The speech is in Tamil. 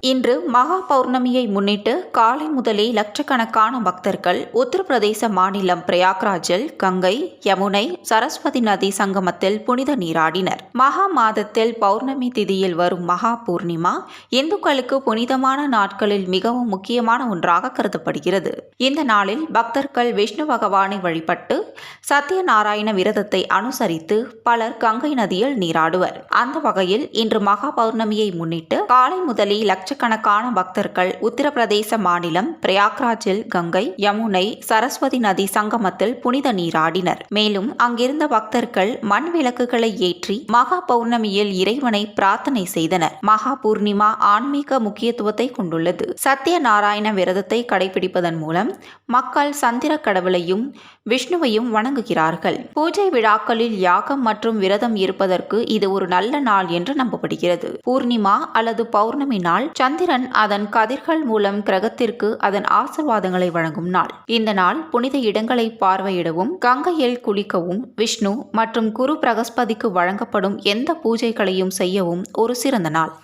இன்று மகா பௌர்ணமியை முன்னிட்டு காலை முதலே லட்சக்கணக்கான பக்தர்கள் உத்தரப்பிரதேச மாநிலம் பிரயாக்ராஜில் கங்கை, யமுனை, சரஸ்வதி நதி சங்கமத்தில் புனித நீராடினர். மகா மாதத்தில் பௌர்ணமி திதியில் வரும் மகா பூர்ணிமா இந்துக்களுக்கு புனிதமான நாட்களில் மிகவும் முக்கியமான ஒன்றாக கருதப்படுகிறது. இந்த நாளில் பக்தர்கள் விஷ்ணு பகவானை வழிபட்டு சத்யநாராயண விரதத்தை அனுசரித்து பலர் கங்கை நதியில் நீராடுவர். அந்த வகையில் இன்று மகா பௌர்ணமியை முன்னிட்டு காலை முதலே லட்சக்கணக்கான பக்தர்கள் உத்தரப்பிரதேச மாநிலம் பிரயாக்ராஜில் கங்கை, யமுனை, சரஸ்வதி நதி சங்கமத்தில் புனித நீராடினர். மேலும் அங்கிருந்த பக்தர்கள் மண் விளக்குகளை ஏற்றி மகா பௌர்ணமியில் இறைவனை பிரார்த்தனை செய்தனர். மகா பூர்ணிமா ஆன்மீக முக்கியத்துவத்தை கொண்டுள்ளது. சத்யநாராயண விரதத்தை கடைபிடிப்பதன் மூலம் மக்கள் சந்திர கடவுளையும் விஷ்ணுவையும் வணங்குகிறார்கள். பூஜை விழாக்களில் யாகம் மற்றும் விரதம் இருப்பதற்கு இது ஒரு நல்ல நாள் என்று நம்பப்படுகிறது. பூர்ணிமா அல்லது பௌர்ணமி நாள் சந்திரன் அதன் கதிர்கள் மூலம் கிரகத்திற்கு அதன் ஆசீர்வாதங்களை வழங்கும் நாள். இந்த நாள் புனித இடங்களை பார்வையிடவும், கங்கையில் குளிக்கவும், விஷ்ணு மற்றும் குரு பிரகஸ்பதிக்கு வழங்கப்படும் எந்த பூஜைகளையும் செய்யவும் ஒரு சிறந்த நாள்.